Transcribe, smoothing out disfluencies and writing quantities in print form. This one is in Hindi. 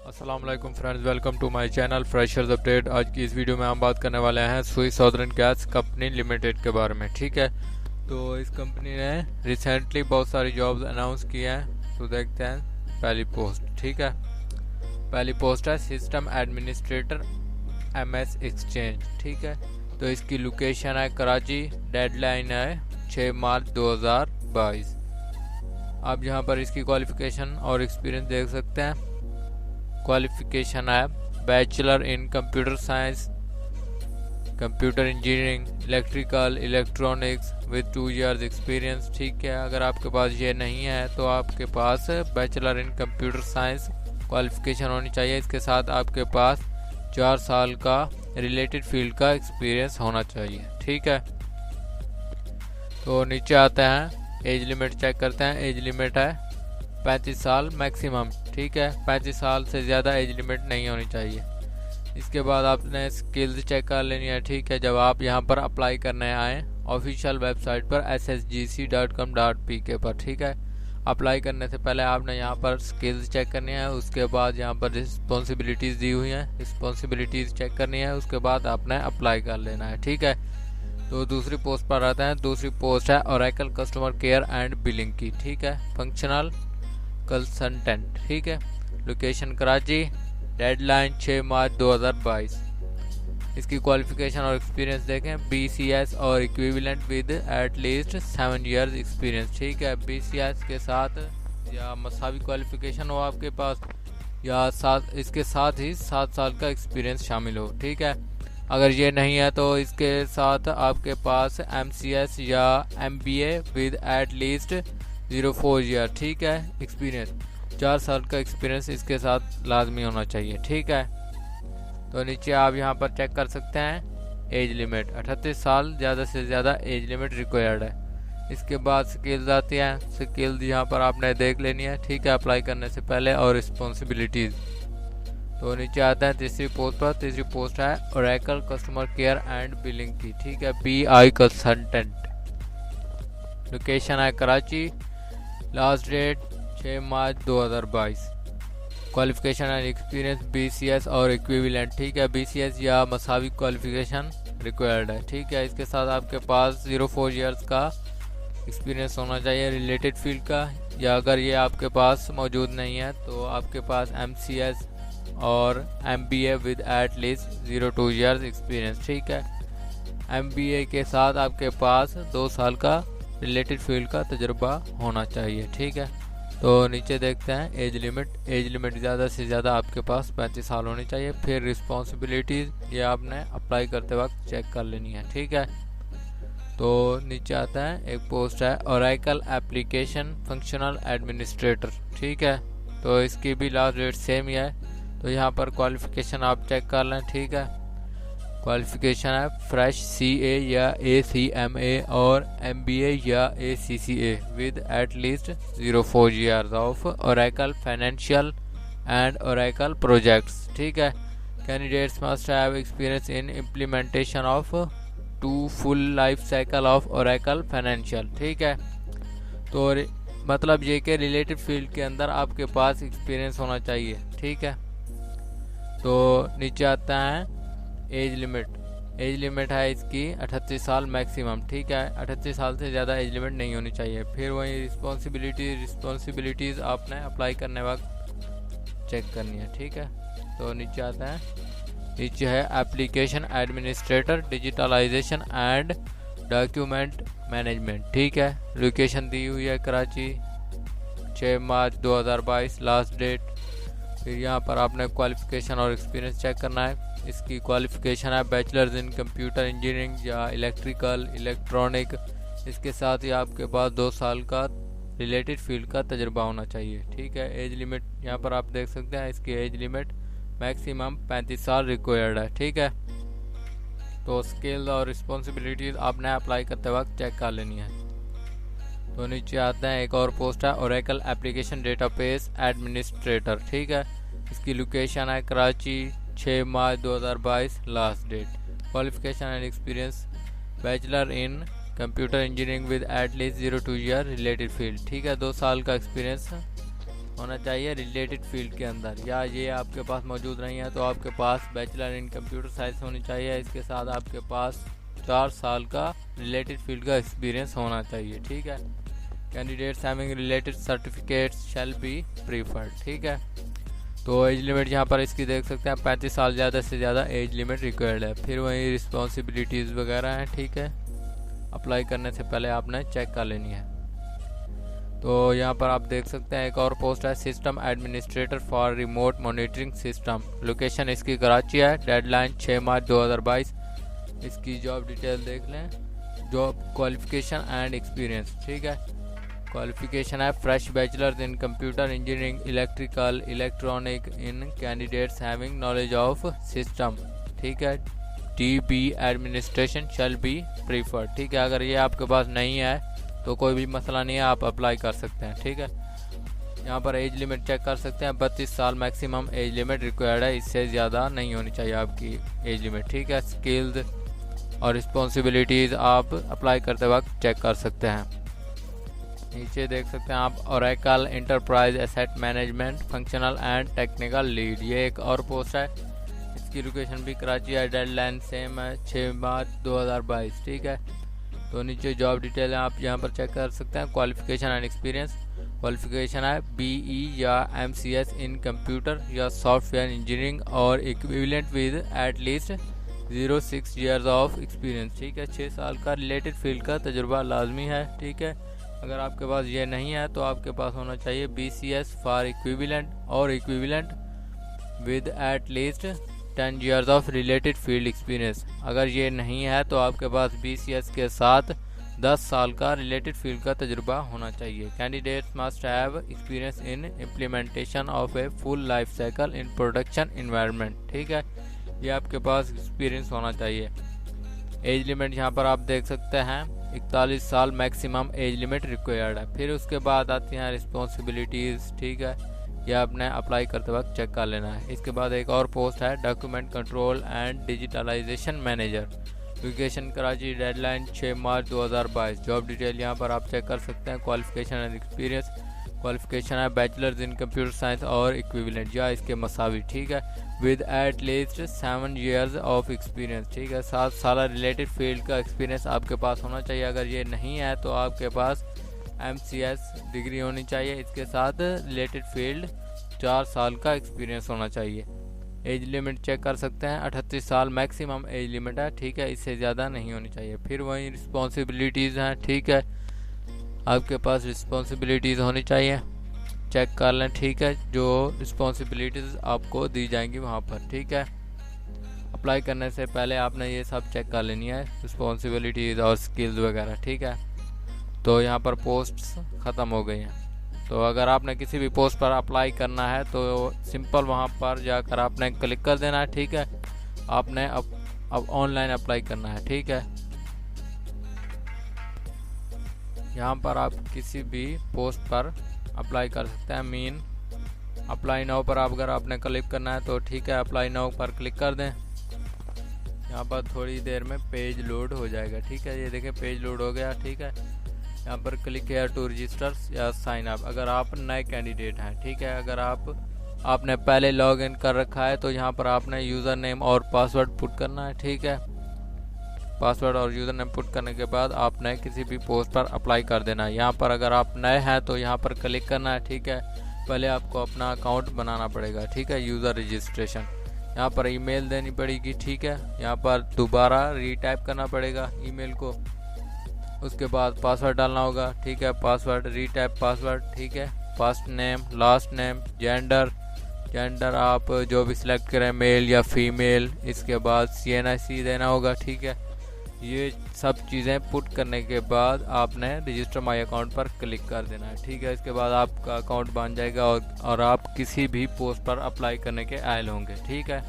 अस्सलाम वालेकुम friends, welcome to my channel freshers update. आज की इस वीडियो में हम बात करने वाले हैं सुई साउदर्न गैस कंपनी लिमिटेड के बारे में। ठीक है, तो इस कंपनी ने रिसेंटली बहुत सारी जॉब्स अनाउंस की हैं। तो देखते हैं पहली पोस्ट। ठीक है, पहली पोस्ट है सिस्टम एडमिनिस्ट्रेटर MS एक्सचेंज। ठीक है, तो इसकी लोकेशन है कराची। डेडलाइन है 6 मार्च 2022। आप यहाँ पर इसकी क्वालिफिकेशन और एक्सपीरियंस देख सकते हैं। क्वालिफिकेशन है bachelor in computer science, computer engineering, electrical, electronics with 2 years experience. ठीक है, अगर आपके पास ये नहीं है तो आपके पास bachelor in computer science qualification होनी चाहिए। इसके साथ आपके पास 4 साल का रिलेटेड फील्ड का एक्सपीरियंस होना चाहिए। ठीक है, तो नीचे आते हैं, एज लिमिट चेक करते हैं। एज लिमिट है 35 साल मैक्सिमम। ठीक है, 35 साल से ज़्यादा एज लिमिट नहीं होनी चाहिए। इसके बाद आपने स्किल्स चेक कर लेनी है। ठीक है, जब आप यहाँ पर अप्लाई करने आएँ ऑफिशियल वेबसाइट पर ssgc.com.pk पर। ठीक है, अप्लाई करने से पहले आपने यहाँ पर स्किल्स चेक करनी है। उसके बाद यहाँ पर रिस्पॉन्सिबिलिटीज़ दी हुई हैं, रिस्पॉन्सिबिलिटीज़ चेक करनी है। उसके बाद आपने अप्लाई कर लेना है। ठीक है, तो दूसरी पोस्ट पर आते हैं। दूसरी पोस्ट है Oracle customer care and billing की। ठीक है, फंक्शनल कंसल्टेंट। ठीक है, लोकेशन कराची। Deadline 6 March 2022। इसकी क्वालिफिकेशन और एक्सपीरियंस देखें। BCS और equivalent with at least 7 years experience. ठीक है, BCS के साथ या मसावी क्वालिफिकेशन हो आपके पास, या इसके साथ ही 7 साल का एक्सपीरियंस शामिल हो। ठीक है, अगर ये नहीं है तो इसके साथ आपके पास MCS या MBA with at least 04 year। ठीक है, एक्सपीरियंस 4 साल का एक्सपीरियंस इसके साथ लाजमी होना चाहिए। ठीक है, तो नीचे आप यहाँ पर चेक कर सकते हैं। एज लिमिट 38 साल, ज़्यादा से ज़्यादा एज लिमिट रिक्वायर्ड है। इसके बाद स्किल्स आती हैं। स्किल्स यहाँ पर आपने देख लेनी है। ठीक है, अप्लाई करने से पहले। और रिस्पॉन्सिबिलिटीज़ तो नीचे आता है तीसरी पोस्ट पर। तीसरी पोस्ट है Oracle customer care and billing की। ठीक है, BI कंसल्टेंट। लोकेशन है Karachi. Last date 6 March 2022। Qualification and experience BCS और इक्विवेलेंट। ठीक है, BCS या मसावी क्वालिफिकेशन रिक्वायर्ड है। ठीक है, इसके साथ आपके पास 04 years का एक्सपीरियंस होना चाहिए रिलेटेड फील्ड का, या अगर ये आपके पास मौजूद नहीं है तो आपके पास MCS और MBA with at least 02 years experience. ठीक है, MBA के साथ आपके पास 2 साल का रिलेटेड फील्ड का तजुर्बा होना चाहिए। ठीक है, तो नीचे देखते हैं एज लिमिट। एज लिमिट ज़्यादा से ज़्यादा आपके पास 35 साल होनी चाहिए। फिर रिस्पॉन्सिबिलिटीज़ ये आपने अप्लाई करते वक्त चेक कर लेनी है। ठीक है, तो नीचे आता है एक पोस्ट है ओरेकल एप्लीकेशन फंक्शनल एडमिनिस्ट्रेटर। ठीक है, तो इसकी भी लास्ट डेट सेम ही है। तो यहाँ पर क्वालिफिकेशन आप चेक कर लें। ठीक है, क्वालिफिकेशन है फ्रेश CA या ACMA और MBA या ACCA with at least 04 years of Oracle financial and Oracle projects. ठीक है, candidates must have experience in implementation of 2 full life cycle of Oracle financial. ठीक है, तो मतलब ये कि रिलेटेड फील्ड के अंदर आपके पास एक्सपीरियंस होना चाहिए। ठीक है, तो नीचे आता है एज लिमिट। एज लिमिट है इसकी 38 साल मैक्सिमम। ठीक है, 38 साल से ज़्यादा एज लिमिट नहीं होनी चाहिए। फिर वही रिस्पॉन्सिबिलिटीज़ आपने अप्लाई करने वक्त चेक करनी है। ठीक है, तो नीचे आता है, नीचे है application administrator digitalization and document management. ठीक है, लोकेशन दी हुई है कराची। 6 March 2022 last date. फिर यहाँ पर आपने क्वालिफिकेशन और एक्सपीरियंस चेक करना है। इसकी क्वालिफिकेशन है बैचलर्स इन कंप्यूटर इंजीनियरिंग या इलेक्ट्रिकल, इलेक्ट्रॉनिक। इसके साथ ही आपके पास 2 साल का रिलेटेड फील्ड का तजुर्बा होना चाहिए। ठीक है, एज लिमिट यहाँ पर आप देख सकते हैं। इसकी एज लिमिट मैक्सिमम 35 साल रिक्वायर्ड है। ठीक है, तो स्किल और रिस्पॉन्सिबिलिटीज़ आपने अप्लाई करते वक्त चेक कर लेनी है। तो नीचे आते हैं एक और पोस्ट है ओरेकल एप्लीकेशन डेटाबेस एडमिनिस्ट्रेटर। ठीक है, इसकी लोकेशन है Karachi. 6 March 2022 last date. Qualification and experience bachelor in computer engineering with at least 0 to year related field. ठीक है, 2 साल का एक्सपीरियंस होना चाहिए रिलेटेड फील्ड के अंदर, या ये आपके पास मौजूद नहीं है तो आपके पास बैचलर इन कंप्यूटर साइंस होनी चाहिए। इसके साथ आपके पास 4 साल का रिलेटेड फील्ड का एक्सपीरियंस होना चाहिए। ठीक है, candidates having related certificates shall be preferred. ठीक है, तो एज लिमिट यहाँ पर इसकी देख सकते हैं 35 साल ज़्यादा से ज़्यादा एज लिमिट रिक्वायर्ड है। फिर वही रिस्पॉन्सिबिलिटीज़ वगैरह हैं। ठीक है, अप्लाई करने से पहले आपने चेक कर लेनी है। तो यहाँ पर आप देख सकते हैं एक और पोस्ट है, system administrator for remote monitoring system. Location इसकी कराची है। Deadline 6 March 2022। इसकी जॉब डिटेल देख लें। Job qualification and experience. ठीक है, क्वालिफिकेशन है fresh bachelor in computer engineering electrical electronic in candidates having knowledge of system. ठीक है, DB administration shall be preferred. ठीक है, अगर ये आपके पास नहीं है तो कोई भी मसला नहीं है, आप अप्लाई कर सकते हैं। ठीक है, यहाँ पर एज लिमिट चेक कर सकते हैं 32 साल मैक्सिमम एज लिमिट रिक्वायर्ड है, इससे ज़्यादा नहीं होनी चाहिए आपकी एज लिमिट। ठीक है, स्किल्स और रिस्पॉन्सिबिलिटीज़ आप अप्लाई करते वक्त चेक कर सकते हैं। नीचे देख सकते हैं आप Oracle enterprise asset management functional and technical lead, ये एक और पोस्ट है। इसकी लोकेशन भी कराची है। डेडलाइन सेम है 6 मार्च 2022। ठीक है, तो नीचे जॉब डिटेल है, आप यहाँ पर चेक कर सकते हैं। क्वालिफिकेशन एंड एक्सपीरियंस, क्वालिफिकेशन है BE या MCS इन कंप्यूटर या सॉफ्टवेयर इंजीनियरिंग और equivalent with at least 0.6 years of experience. ठीक है, 6 साल का रिलेटेड फील्ड का तजुर्बा लाजमी है। ठीक है, अगर आपके पास ये नहीं है तो आपके पास होना चाहिए BCS फॉर इक्विवेलेंट और equivalent with at least 10 years of related field experience. अगर ये नहीं है तो आपके पास BCS के साथ 10 साल का रिलेटेड फील्ड का तजुर्बा होना चाहिए। Candidates must have experience in implementation of a full life cycle in production environment. ठीक है, ये आपके पास एक्सपीरियंस होना चाहिए। एज लिमिट यहाँ पर आप देख सकते हैं 41 साल मैक्सिमम एज लिमिट रिक्वायर्ड है। फिर उसके बाद आती हैं रिस्पॉन्सिबिलिटीज़। ठीक है, यह आपने अप्लाई करते वक्त चेक कर लेना है। इसके बाद एक और पोस्ट है document control and digitalization manager. Location Karachi. Deadline 6 March 2022। Job detail यहाँ पर आप चेक कर सकते हैं। क्वालिफिकेशन एंड एक्सपीरियंस, क्वालिफिकेशन है बैचलर्स इन कंप्यूटर साइंस और इक्विवेलेंट या इसके मसावी। ठीक है, with at least 7 years of experience. ठीक है, 7 साल रिलेटेड फील्ड का एक्सपीरियंस आपके पास होना चाहिए। अगर ये नहीं है तो आपके पास MCS डिग्री होनी चाहिए। इसके साथ रिलेटेड फील्ड 4 साल का एक्सपीरियंस होना चाहिए। एज लिमिट चेक कर सकते हैं 38 साल मैक्सिमम एज लिमिट है। ठीक है, इससे ज़्यादा नहीं होनी चाहिए। फिर वही रिस्पॉन्सिबिलिटीज़ हैं। ठीक है, आपके पास रिस्पॉन्सिबिलिटीज़ होनी चाहिए, चेक कर लें। ठीक है, जो रिस्पॉन्सिबिलिटीज़ आपको दी जाएंगी वहाँ पर। ठीक है, अप्लाई करने से पहले आपने ये सब चेक कर लेनी है, रिस्पॉन्सिबिलिटीज़ और स्किल्स वगैरह। ठीक है, तो यहाँ पर पोस्ट्स ख़त्म हो गई हैं। तो अगर आपने किसी भी पोस्ट पर अप्लाई करना है तो सिंपल वहाँ पर जाकर आपने क्लिक कर देना है। ठीक है, आपने अब ऑनलाइन अप्लाई करना है। ठीक है, यहाँ पर आप किसी भी पोस्ट पर अप्लाई कर सकते हैं। मीन अप्लाई नाउ पर आप अगर आपने क्लिक करना है तो ठीक है, अप्लाई नाउ पर क्लिक कर दें। यहाँ पर थोड़ी देर में पेज लोड हो जाएगा। ठीक है, ये देखें पेज लोड हो गया। ठीक है, यहाँ पर क्लिक हेयर टू रजिस्टर या साइन अप अगर आप नए कैंडिडेट हैं। ठीक है, अगर आपने पहले लॉग इन कर रखा है तो यहाँ पर आपने यूज़र नेम और पासवर्ड पुट करना है। ठीक है, पासवर्ड और यूज़र नेम पुट करने के बाद आपने किसी भी पोस्ट पर अप्लाई कर देना है। यहाँ पर अगर आप नए हैं तो यहाँ पर क्लिक करना है। ठीक है, पहले आपको अपना अकाउंट बनाना पड़ेगा। ठीक है, यूज़र रजिस्ट्रेशन, यहाँ पर ईमेल देनी पड़ेगी। ठीक है, यहाँ पर दोबारा रीटाइप करना पड़ेगा ईमेल को। उसके बाद पासवर्ड डालना होगा। ठीक है, पासवर्ड रीटाइप पासवर्ड। ठीक है, first name last name gender आप जो भी सिलेक्ट करें मेल या फीमेल। इसके बाद CNIC देना होगा। ठीक है, ये सब चीज़ें पुट करने के बाद आपने रजिस्टर माई अकाउंट पर क्लिक कर देना है। ठीक है, इसके बाद आपका अकाउंट बन जाएगा और आप किसी भी पोस्ट पर अप्लाई करने के आयल होंगे। ठीक है।